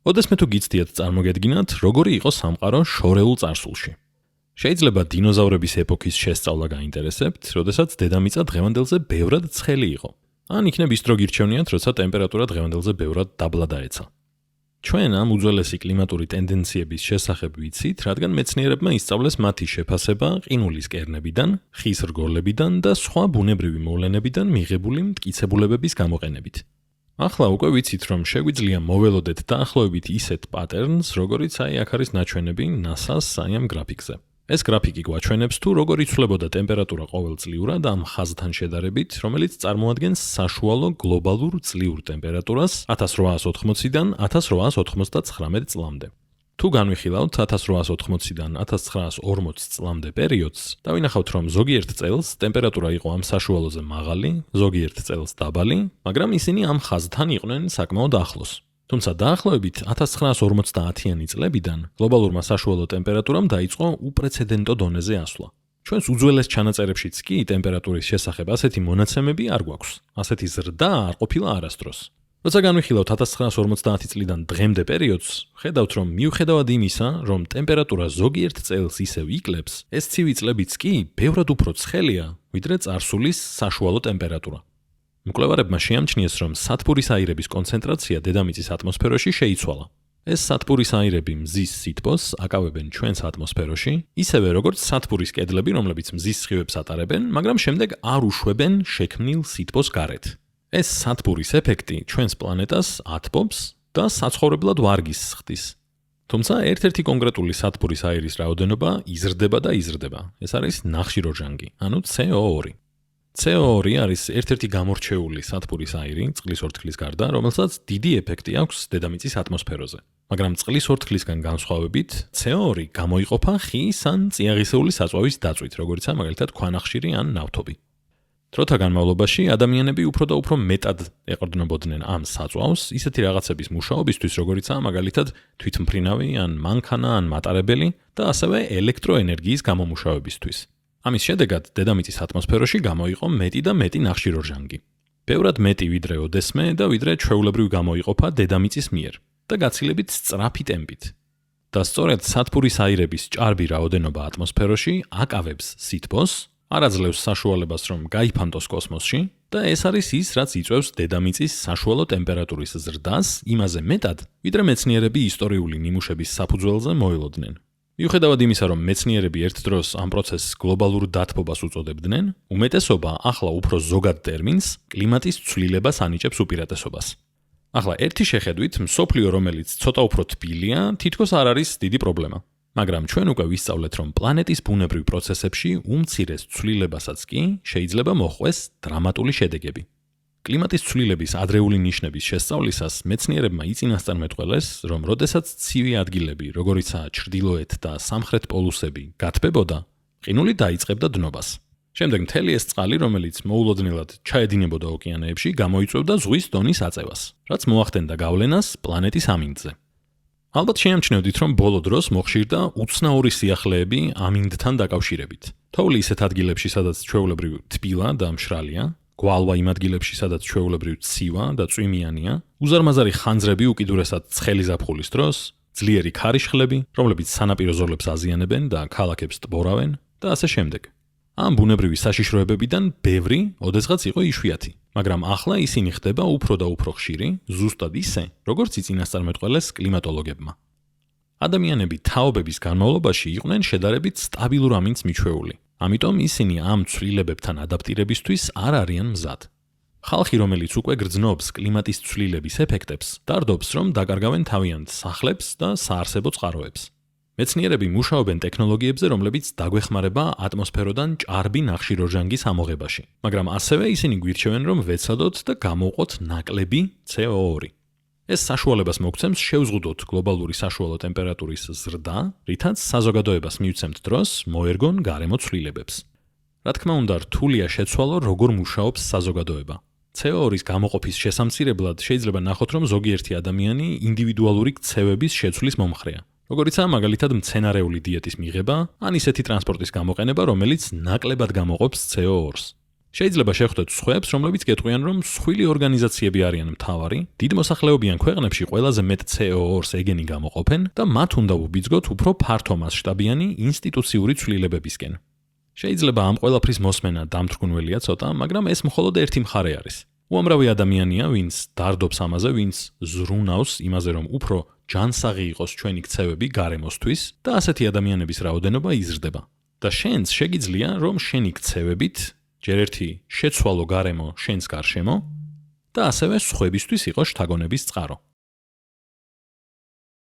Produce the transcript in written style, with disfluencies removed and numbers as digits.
ოდესმე თუ გიცდიათ წარმოგედგინათ, როგორი იყო სამყარო შორეულ წარსულში. შეიძლება დინოზავრების ეპოქის შესწავლა გაინტერესებთ, როდესაც დედამიწა დღევანდელზე ბევრად ცხელი იყო. ან იქნებ ის დრო გირჩევნიათ, როცა ტემპერატურა დღევანდელზე ბევრად დაბლა დაეცა. ჩვენ ამ უძველესი კლიმატური ტენდენციების შესახებ ვიცით, რადგან მეცნიერებმა ისწავლეს მათი შეფასება ყინულის კერნებიდან, ხის რგოლებიდან და სხვა ბუნებრივი მოვლენებიდან მიღებული მტკიცებულებების გამოყენებით. ახლა უკვე ვიცით, რომ შეგვიძლია მოველოდეთ დაახლოებით ისეთ პატერნს, როგორიც აქ არის ნაჩვენები NASA-ს ამ გრაფიკზე. ეს გრაფიკი გვაჩვენებს თუ როგორ იცვლებოდა ტემპერატურა ყოველწლიურად ამ ხაზთან შედარებით, რომელიც წარმოადგენს საშუალო გლობალურ წლიურ ტემპერატურას 1880-დან 1899 წლამდე. თუ განვიხილავთ 1880-დან 1940 წლამდე პერიოდს, დავინახავთ, რომ ზოგიერთ წელს ტემპერატურა იყო ამ საშუალოზე მაღალი, ზოგიერთ წელს დაბალი, მაგრამ ისინი ამ ხაზთან იყვნენ საკმაოდ ახლოს. თუმცა დაახლოებით 1950-იანი წლებიდან გლობალურმა საშუალო ტემპერატურამ დაიწყო უპრეცედენტო დონეზე ასვლა. ჩვენს უძველეს ჩანაწერებშიც კი ტემპერატურის შესახებ ასეთი მონაცემები არ გვაქვს. ასეთი ზრდა არ ყოფილა არასდროს. როცა განვიხილავთ 1950 წლიდან დღემდე პერიოდს, ხედავთ, რომ მიუხედავად იმისა, რომ ტემპერატურა ზოგიერთ წელს ისევ იკლებს, ეს ცივი წლებიც კი ბევრად უფრო ცხელია, ვიდრე წარსულის საშუალო ტემპერატურა. მკვლევარებმა შეამჩნიეს, რომ სათბურის აირების კონცენტრაცია დედამიწის ატმოსფეროში შეიცვალა. ეს სათბურის აირები მზის სითბოს აკავებენ ჩვენს ატმოსფეროში, ისევე როგორც სათბურის კედლები, რომლებიც მზის სხივებს ატარებენ, მაგრამ შემდეგ არ უშვებენ შექმნილ სითბოს გარეთ. ეს სათბურის ეფექტი ჩვენს პლანეტას ათბობს და საცხოვრებლად ვარგისს ხდის. თუმცა ერთ-ერთი კონკრეტული სათბურის აირის რაოდენობა იზრდება და იზრდება. ეს არის ნახშირორჟანგი, ანუ CO2. CO2 არის ერთ-ერთი გამორჩეული სათბურის აირი წყლის ორთქლის გარდა, რომელსაც დიდი ეფექტი აქვს დედამიწის ატმოსფეროზე. მაგრამ წყლის ორთქლისგან განსხვავებით, CO2 გამოიყოფა ხის ან წიაღისეული საწვავის დაწვით, როგორიცაა მაგალითად ქვანახშირი ან ნავთობი. დროთა განმავლობაში ადამიანები უფრო და უფრო მეტად ეყრდნობოდნენ ამ საწვავს ისეთი რაღაცების მუშაობისთვის, როგორიცაა მაგალითად თვითმფრინავი ან მანქანა ან მატარებელი და ასევე ელექტროენერგიის გამომუშავებისთვის. ამის შედეგად დედამიწის ატმოსფეროში გამოიყო მეტი და მეტი ნახშირორჟანგი. ბევრად მეტი ვიდრე ოდესმე და ვიდრე ჩვეულებრივ გამოიყოფა დედამიწის მიერ და გაცილებით სწრაფი ტემპით. და სწორედ სათბურის აირების ჭარბი რაოდენობა ატმოსფეროში აკავებს სითბოს, არ აძლევს საშუალებას, რომ გაიფანტოს კოსმოსში და ეს არის ის, რაც იწვევს დედამიწის საშუალო ტემპერატურის ზრდას იმაზე მეტად, ვიდრე მეცნიერები ისტორიული ნიმუშების საფუძველზე მოელოდნენ. მიუხედავად იმისა, რომ მეცნიერები ერთ დროს ამ პროცესს გლობალურ დათბობას უწოდებდნენ, უმეტესობა ახლა უფრო ზოგად ტერმინს კლიმატის ცვლილებას ანიჭებს უპირატესობას. ახლა ერთი შეხედვით, მსოფლიო, რომელიც ცოტა უფრო თბილია, თითქოს არ არის დიდი პრობლემა. მაგრამ ჩვენ უკვე ვისწავლეთ, რომ პლანეტის ბუნებრივ პროცესებში უმცირეს ცვლილებასაც კი შეიძლება მოჰყვეს დრამატული შედეგები. კლიმატის ცვლილების ადრეული ნიშნების შესწავლისას მეცნიერებმა იწინასწარმეტყველეს, რომ როდესაც ცივი ადგილები, როგორიცაა ჩრდილოეთ და სამხრეთ პოლუსები, გათბებოდა, ყინული დაიწყებდა დნობას. შემდეგ მთელი ეს წყალი, რომელიც მოულოდნელად ჩაედინებოდა ოკეანეებში, გამოიწვევდა ზღვის დონის აწევას, რაც მოახდენდა გავლენას პლანეტის ამინდზე. ალბათ შეამჩნევდით, რომ ბოლო დროს მოხშირდა უცნაური სიახლეები ამინდთან დაკავშირებით. თოვლი ისეთ ადგილებში, სადაც ჩვეულებრივ თბილა და მშრალია, გვალვა იმ ადგილებში, სადაც ჩვეულებრივ ცივა და წვიმიანია, უზარმაზარი ხანძრები უკიდურესად ცხელი ზაფხულის დროს, ძლიერი ქარიშხლები, რომლებიც სანაპირო ზოლებს აზიანებენ და ქალაქებს ტბორავენ და ასე შემდეგ. ამ ბუნებრივი საშიშროებებიდან ბევრი ოდესღაც იყო იშვიათი, მაგრამ ახლა ისინი ხდება უფრო და უფრო ხშირი, ზუსტად ისე, როგორც იწინასწარმეტყველეს კლიმატოლოგებმა. ადამიანები თაობების განმავლობაში იყვნენ შედარებით სტაბილურ ამინდს მიჩვეული. ამიტომ ისინი ამ ცვლილებებთან ადაპტირებისთვის არ არიან მზად. ხალხი, რომელიც უკვე გრძნობს კლიმატის ცვლილების ეფექტებს, დარდობს, რომ დაკარგავენ თავიანთ სახლებს და საარსებო წყაროებს. მეცნიერები მუშაობენ ტექნოლოგიებზე, რომლებიც დაგვეხმარება ატმოსფეროდან ჭარბი ნახშირორჟანგის ამოღებაში, მაგრამ ასევე ისინი გვირჩევენ, რომ ვეცადოთ და გამოვყოთ ნაკლები CO2. ეს საშუალებას მოგცემს შევზღუდოთ გლობალური საშუალო ტემპერატურის ზრდა, რითაც საზოგადოებას მივცემთ დროს მოერგონ გარემო ცვლილებებს. რა თქმა უნდა, რთულია შეცვალო, როგორ მუშაობს საზოგადოება. CO2-ის გამოყოფის შესამცირებლად შეიძლება ნახოთ, რომ ზოგიერთი ადამიანი ინდივიდუალური ქცევების შეცვლის მომხრეა. როგორიცაა მაგალითად მცენარეული დიეტის მიღება, ან ისეთი ტრანსპორტის გამოყენება, რომელიც ნაკლებად გამოყოფს CO2-ს. შეიძლება შეხვდეთ სხვებს, რომლებიც გეტყვიან, რომ მსხვილი ორგანიზაციები არიან მთავარი, დიდ მოსახლეობიან ქვეყნებში ყველაზე მეტ CO2-ს ეგენი გამოყოფენ და მათ უნდა უბიძგოთ უფრო ფართო მასშტაბიანი ინსტიტუციური ცვლილებებისკენ. შეიძლება ამ ყველაფრის მოსმენა დამთრგუნველია ცოტა, მაგრამ ეს მხოლოდ ერთი მხარე არის. უამრავი ადამიანია, ვინც დარდობს ამაზე, ვინც ზრუნავს იმაზე, რომ უფრო ჯანსაღი იყოს ჩვენი ქცევები გარემოსთვის და ასეთი ადამიანების რაოდენობა იზრდება. და შენც შეგიძლია, რომ შენი ქცევებით ჯერ ერთი შეცვალო გარემო შენს გარშემო და ასევე სხვებისთვის იყოს შთაგონების წყარო.